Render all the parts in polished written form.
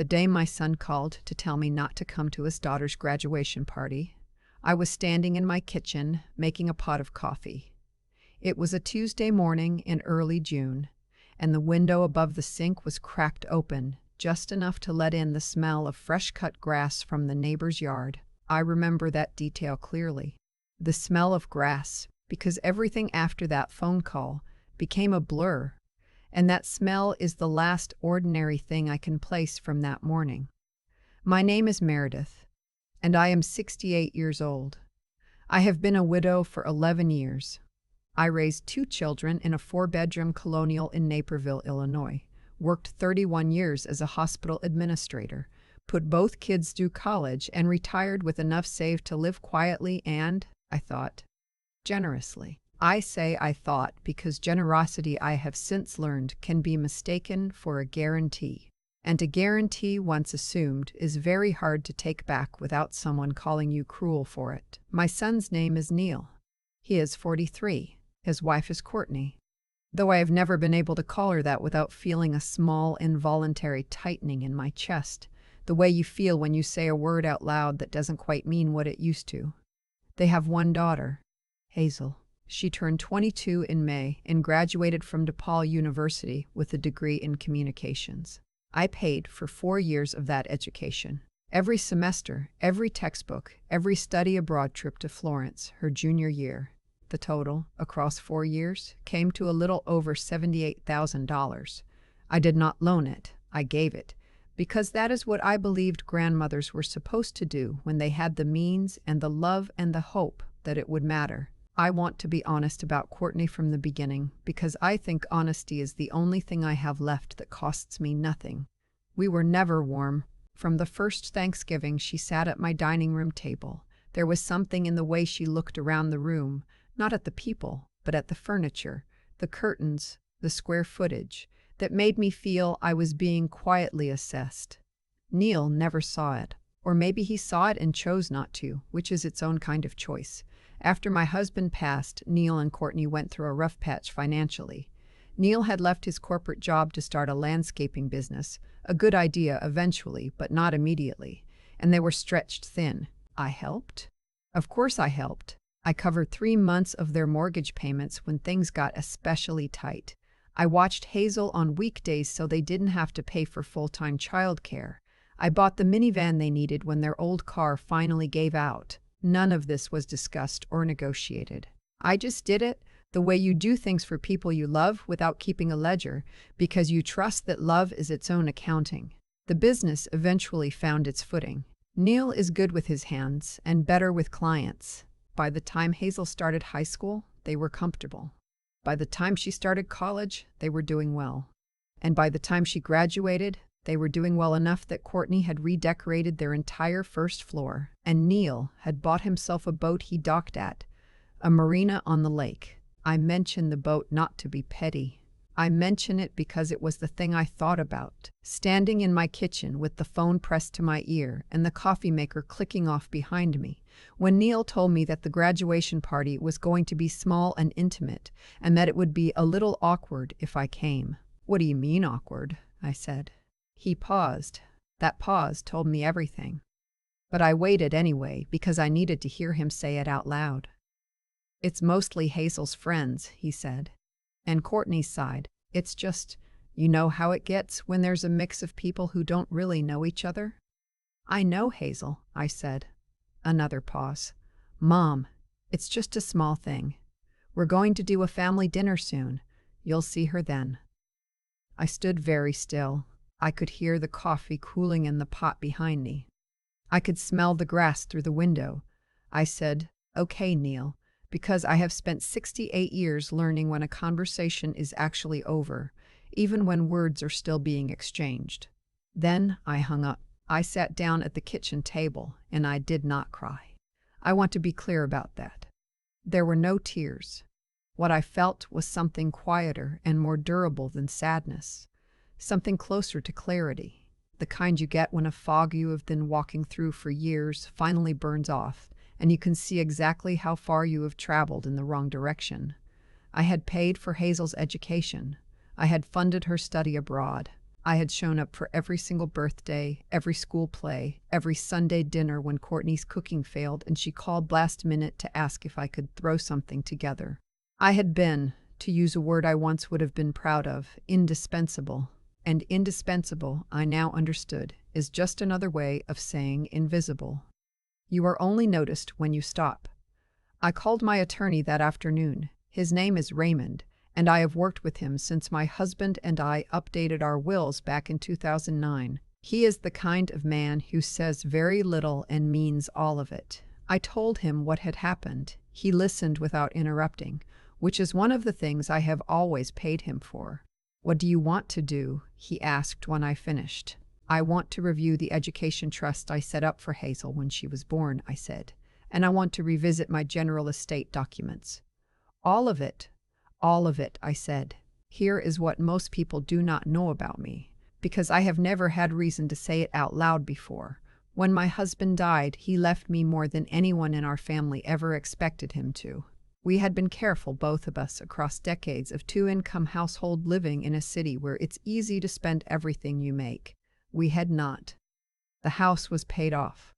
The day my son called to tell me not to come to his daughter's graduation party, I was standing in my kitchen making a pot of coffee. It was a Tuesday morning in early June, and the window above the sink was cracked open, just enough to let in the smell of fresh-cut grass from the neighbor's yard. I remember that detail clearly. The smell of grass, because everything after that phone call became a blur, and that smell is the last ordinary thing I can place from that morning. My name is Meredith, and I am 68 years old. I have been a widow for 11 years. I raised 2 children in a 4-bedroom colonial in Naperville, Illinois, worked 31 years as a hospital administrator, put both kids through college, and retired with enough saved to live quietly and, I thought, generously. I say I thought because generosity, I have since learned, can be mistaken for a guarantee. And a guarantee once assumed is very hard to take back without someone calling you cruel for it. My son's name is Neil. He is 43. His wife is Courtney. Though I have never been able to call her that without feeling a small involuntary tightening in my chest, the way you feel when you say a word out loud that doesn't quite mean what it used to. They have 1 daughter, Hazel. She turned 22 in May and graduated from DePaul University with a degree in communications. I paid for 4 years of that education. Every semester, every textbook, every study abroad trip to Florence her junior year. The total, across 4 years, came to a little over $78,000. I did not loan it, I gave it, because that is what I believed grandmothers were supposed to do when they had the means and the love and the hope that it would matter. I want to be honest about Courtney from the beginning, because I think honesty is the only thing I have left that costs me nothing. We were never warm. From the first Thanksgiving she sat at my dining room table. There was something in the way she looked around the room, not at the people, but at the furniture, the curtains, the square footage, that made me feel I was being quietly assessed. Neil never saw it, or maybe he saw it and chose not to, which is its own kind of choice. After my husband passed, Neil and Courtney went through a rough patch financially. Neil had left his corporate job to start a landscaping business, a good idea eventually, but not immediately, and they were stretched thin. I helped? Of course I helped. I covered 3 months of their mortgage payments when things got especially tight. I watched Hazel on weekdays so they didn't have to pay for full-time childcare. I bought the minivan they needed when their old car finally gave out. None of this was discussed or negotiated. I just did it, the way you do things for people you love without keeping a ledger, because you trust that love is its own accounting. The business eventually found its footing. Neil is good with his hands and better with clients. By the time Hazel started high school, they were comfortable. By the time she started college, they were doing well. And by the time she graduated, they were doing well enough that Courtney had redecorated their entire first floor, and Neil had bought himself a boat he docked at, a marina on the lake. I mention the boat not to be petty. I mention it because it was the thing I thought about, standing in my kitchen with the phone pressed to my ear and the coffee maker clicking off behind me, when Neil told me that the graduation party was going to be small and intimate, and that it would be a little awkward if I came. "What do you mean awkward?" I said. He paused. That pause told me everything. But I waited anyway because I needed to hear him say it out loud. "It's mostly Hazel's friends," he said. And Courtney sighed. "It's just, you know how it gets when there's a mix of people who don't really know each other?" "I know Hazel," I said. Another pause. "Mom, it's just a small thing. We're going to do a family dinner soon. You'll see her then." I stood very still. I could hear the coffee cooling in the pot behind me. I could smell the grass through the window. I said, "Okay, Neil," because I have spent 68 years learning when a conversation is actually over, even when words are still being exchanged. Then I hung up. I sat down at the kitchen table, and I did not cry. I want to be clear about that. There were no tears. What I felt was something quieter and more durable than sadness. Something closer to clarity, the kind you get when a fog you have been walking through for years finally burns off, and you can see exactly how far you have traveled in the wrong direction. I had paid for Hazel's education. I had funded her study abroad. I had shown up for every single birthday, every school play, every Sunday dinner when Courtney's cooking failed and she called last minute to ask if I could throw something together. I had been, to use a word I once would have been proud of, indispensable. And indispensable, I now understood, is just another way of saying invisible. You are only noticed when you stop. I called my attorney that afternoon. His name is Raymond, and I have worked with him since my husband and I updated our wills back in 2009. He is the kind of man who says very little and means all of it. I told him what had happened. He listened without interrupting, which is one of the things I have always paid him for. "What do you want to do?" he asked when I finished. "I want to review the education trust I set up for Hazel when she was born," I said, "and I want to revisit my general estate documents." All of it, I said. Here is what most people do not know about me, because I have never had reason to say it out loud before. When my husband died, he left me more than anyone in our family ever expected him to. We had been careful, both of us, across decades of two-income household living in a city where it's easy to spend everything you make. We had not. The house was paid off.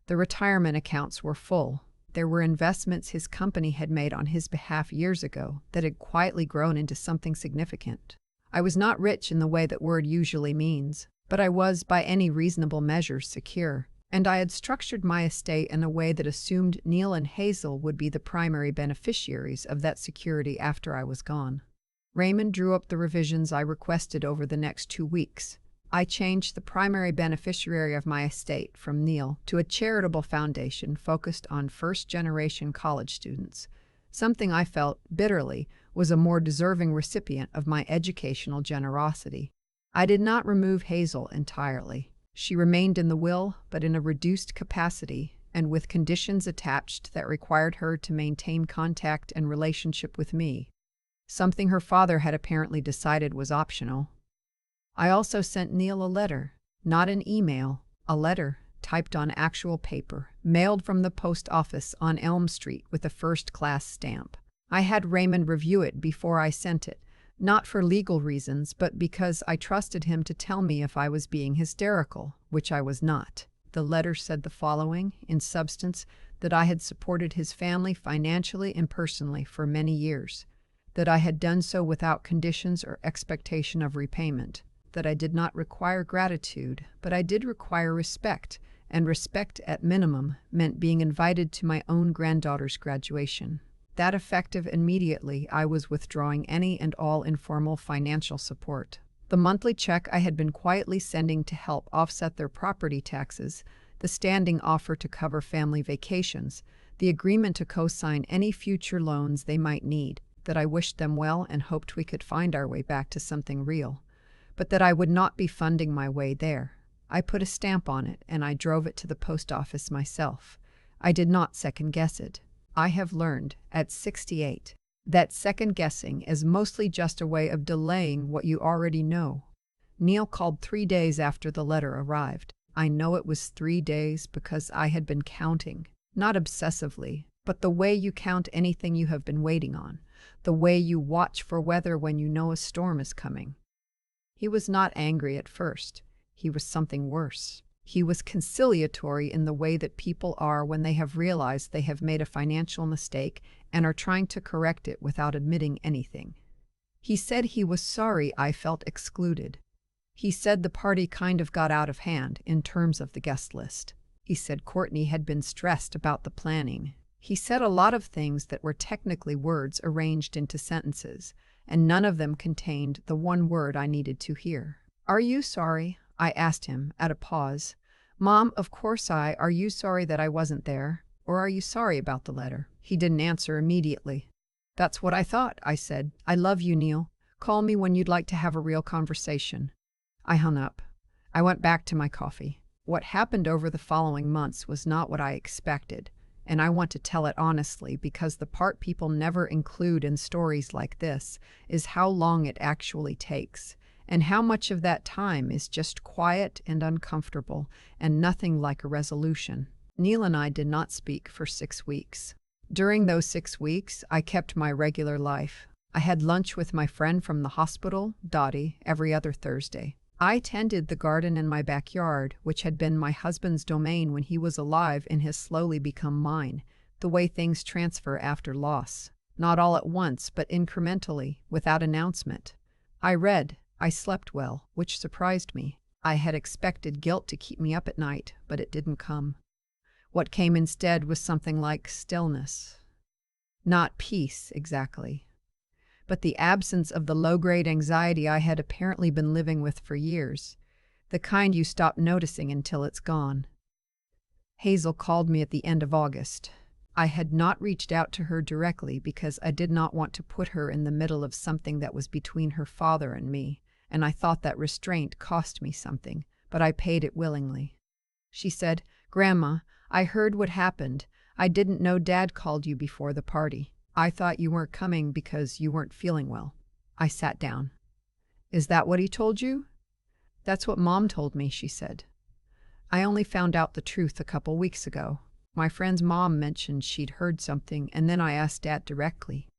The retirement accounts were full. There were investments his company had made on his behalf years ago that had quietly grown into something significant. I was not rich in the way that word usually means, but I was, by any reasonable measure, secure. And I had structured my estate in a way that assumed Neil and Hazel would be the primary beneficiaries of that security after I was gone. Raymond drew up the revisions I requested over the next 2 weeks. I changed the primary beneficiary of my estate from Neil to a charitable foundation focused on first-generation college students, something I felt, bitterly, was a more deserving recipient of my educational generosity. I did not remove Hazel entirely. She remained in the will, but in a reduced capacity, and with conditions attached that required her to maintain contact and relationship with me, something her father had apparently decided was optional. I also sent Neil a letter, not an email, a letter typed on actual paper, mailed from the post office on Elm Street with a first-class stamp. I had Raymond review it before I sent it, not for legal reasons, but because I trusted him to tell me if I was being hysterical, which I was not. The letter said the following, in substance, that I had supported his family financially and personally for many years, that I had done so without conditions or expectation of repayment, that I did not require gratitude, but I did require respect, and respect at minimum meant being invited to my own granddaughter's graduation. That effective immediately, I was withdrawing any and all informal financial support. The monthly check I had been quietly sending to help offset their property taxes, the standing offer to cover family vacations, the agreement to co-sign any future loans they might need, that I wished them well and hoped we could find our way back to something real, but that I would not be funding my way there. I put a stamp on it, and I drove it to the post office myself. I did not second-guess it. I have learned, at 68, that second-guessing is mostly just a way of delaying what you already know. Neil called 3 days after the letter arrived. I know it was 3 days because I had been counting, not obsessively, but the way you count anything you have been waiting on, the way you watch for weather when you know a storm is coming. He was not angry at first. He was something worse. He was conciliatory in the way that people are when they have realized they have made a financial mistake and are trying to correct it without admitting anything. He said he was sorry I felt excluded. He said the party kind of got out of hand in terms of the guest list. He said Courtney had been stressed about the planning. He said a lot of things that were technically words arranged into sentences, and none of them contained the one word I needed to hear. "Are you sorry?" I asked him, at a pause. "Mom, of course are you sorry that I wasn't there? Or are you sorry about the letter?" He didn't answer immediately. "That's what I thought," I said. "I love you, Neil. Call me when you'd like to have a real conversation." I hung up. I went back to my coffee. What happened over the following months was not what I expected, and I want to tell it honestly because the part people never include in stories like this is how long it actually takes, and how much of that time is just quiet and uncomfortable and nothing like a resolution. Neil and I did not speak for 6 weeks. During those 6 weeks, I kept my regular life. I had lunch with my friend from the hospital, Dottie, every other Thursday. I tended the garden in my backyard, which had been my husband's domain when he was alive and has slowly become mine, the way things transfer after loss. Not all at once, but incrementally, without announcement. I read. I slept well, which surprised me. I had expected guilt to keep me up at night, but it didn't come. What came instead was something like stillness. Not peace, exactly, but the absence of the low-grade anxiety I had apparently been living with for years, the kind you stop noticing until it's gone. Hazel called me at the end of August. I had not reached out to her directly because I did not want to put her in the middle of something that was between her father and me, and I thought that restraint cost me something, but I paid it willingly. She said, "Grandma, I heard what happened. I didn't know Dad called you before the party. I thought you weren't coming because you weren't feeling well." I sat down. "Is that what he told you?" "That's what Mom told me," she said. "I only found out the truth a couple weeks ago. My friend's mom mentioned she'd heard something, and then I asked Dad directly."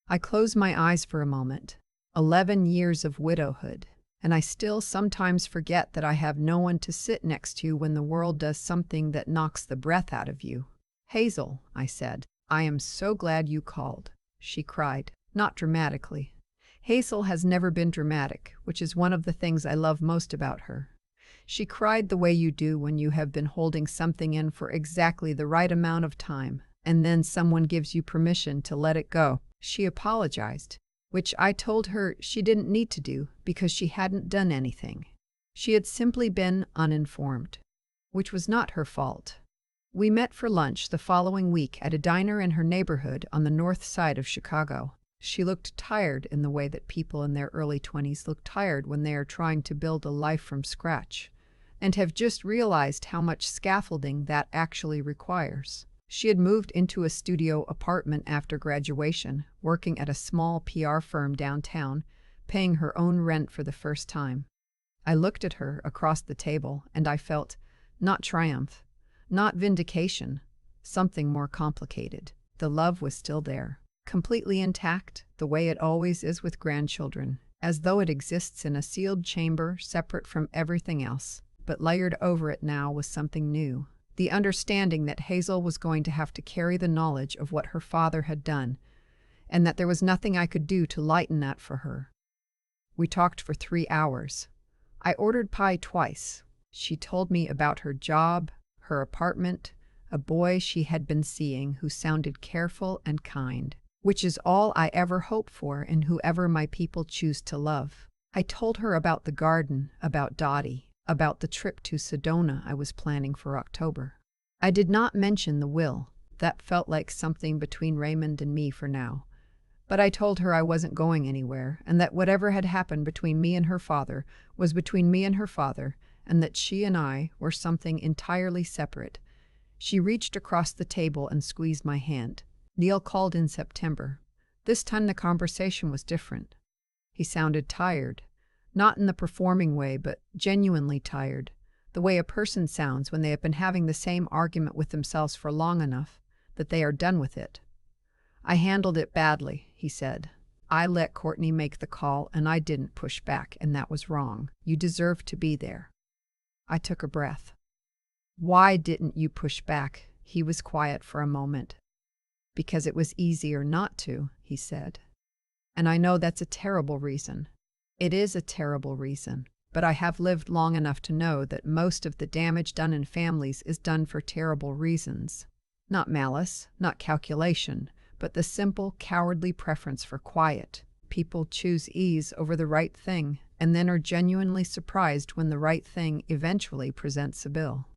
I closed my eyes for a moment. 11 years of widowhood, and I still sometimes forget that I have no one to sit next to when the world does something that knocks the breath out of you. "Hazel," I said, "I am so glad you called." She cried, not dramatically. Hazel has never been dramatic, which is one of the things I love most about her. She cried the way you do when you have been holding something in for exactly the right amount of time, and then someone gives you permission to let it go. She apologized, which I told her she didn't need to do because she hadn't done anything. She had simply been uninformed, which was not her fault. We met for lunch the following week at a diner in her neighborhood on the north side of Chicago. She looked tired in the way that people in their early 20s look tired when they are trying to build a life from scratch, and have just realized how much scaffolding that actually requires. She had moved into a studio apartment after graduation, working at a small PR firm downtown, paying her own rent for the first time. I looked at her across the table, and I felt, not triumph, not vindication, something more complicated. The love was still there, completely intact, the way it always is with grandchildren, as though it exists in a sealed chamber separate from everything else. But layered over it now was something new. The understanding that Hazel was going to have to carry the knowledge of what her father had done, and that there was nothing I could do to lighten that for her. We talked for 3 hours. I ordered pie twice. She told me about her job, her apartment, a boy she had been seeing who sounded careful and kind, which is all I ever hope for in whoever my people choose to love. I told her about the garden, about Dottie, about the trip to Sedona I was planning for October. I did not mention the will. That felt like something between Raymond and me for now. But I told her I wasn't going anywhere, and that whatever had happened between me and her father was between me and her father, and that she and I were something entirely separate. She reached across the table and squeezed my hand. Neil called in September. This time the conversation was different. He sounded tired. Not in the performing way, but genuinely tired, the way a person sounds when they have been having the same argument with themselves for long enough that they are done with it. "I handled it badly," he said. "I let Courtney make the call and I didn't push back, and that was wrong. You deserved to be there." I took a breath. "Why didn't you push back?" He was quiet for a moment. "Because it was easier not to," he said. "And I know that's a terrible reason. It is a terrible reason, but I have lived long enough to know that most of the damage done in families is done for terrible reasons. Not malice, not calculation, but the simple, cowardly preference for quiet. People choose ease over the right thing, and then are genuinely surprised when the right thing eventually presents a bill."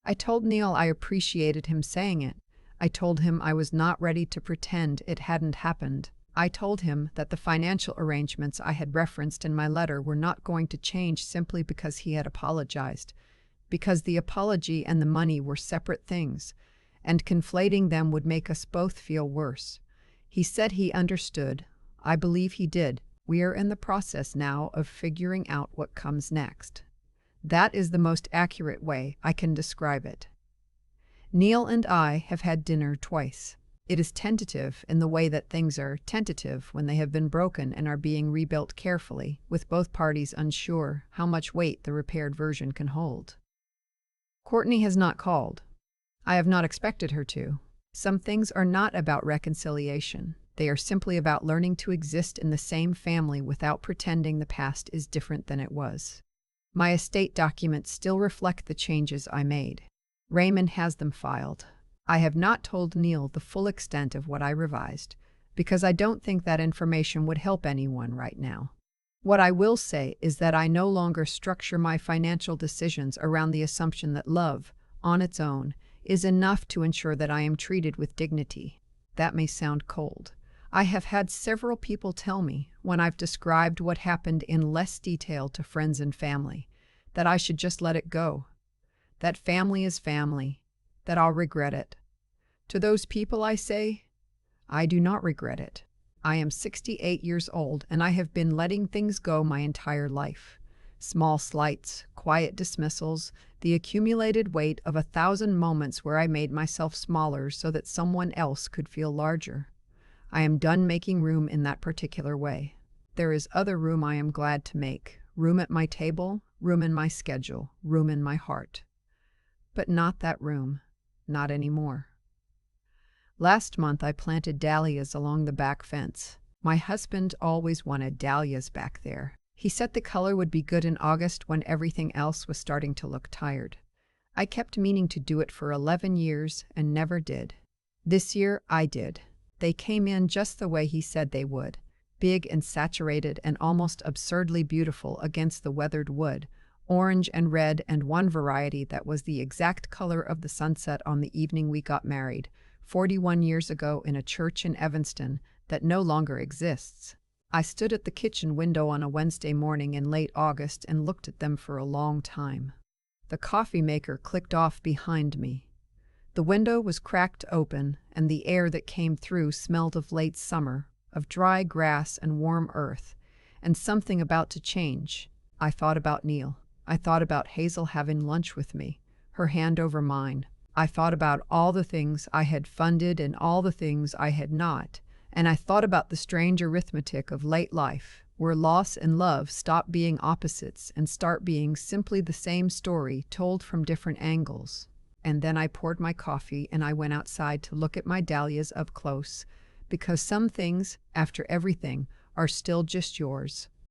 I told Neil I appreciated him saying it. I told him I was not ready to pretend it hadn't happened. I told him that the financial arrangements I had referenced in my letter were not going to change simply because he had apologized, because the apology and the money were separate things, and conflating them would make us both feel worse. He said he understood. I believe he did. We are in the process now of figuring out what comes next. That is the most accurate way I can describe it. Neil and I have had dinner twice. It is tentative in the way that things are tentative when they have been broken and are being rebuilt carefully, with both parties unsure how much weight the repaired version can hold. Courtney has not called. I have not expected her to. Some things are not about reconciliation. They are simply about learning to exist in the same family without pretending the past is different than it was. My estate documents still reflect the changes I made. Raymond has them filed. I have not told Neil the full extent of what I revised, because I don't think that information would help anyone right now. What I will say is that I no longer structure my financial decisions around the assumption that love, on its own, is enough to ensure that I am treated with dignity. That may sound cold. I have had several people tell me, when I've described what happened in less detail to friends and family, that I should just let it go. That family is family, that I'll regret it. To those people I say, I do not regret it. I am 68 years old and I have been letting things go my entire life. Small slights, quiet dismissals, the accumulated weight of 1,000 moments where I made myself smaller so that someone else could feel larger. I am done making room in that particular way. There is other room I am glad to make. Room at my table, room in my schedule, room in my heart. But not that room. Not anymore. Last month I planted dahlias along the back fence. My husband always wanted dahlias back there. He said the color would be good in August when everything else was starting to look tired. I kept meaning to do it for 11 years and never did. This year I did. They came in just the way he said they would, big and saturated and almost absurdly beautiful against the weathered wood, orange and red, and one variety that was the exact color of the sunset on the evening we got married, 41 years ago in a church in Evanston that no longer exists. I stood at the kitchen window on a Wednesday morning in late August and looked at them for a long time. The coffee maker clicked off behind me. The window was cracked open, and the air that came through smelled of late summer, of dry grass and warm earth, and something about to change. I thought about Neil. I thought about Hazel having lunch with me, her hand over mine. I thought about all the things I had funded and all the things I had not, and I thought about the strange arithmetic of late life, where loss and love stop being opposites and start being simply the same story told from different angles. And then I poured my coffee and I went outside to look at my dahlias up close, because some things, after everything, are still just yours.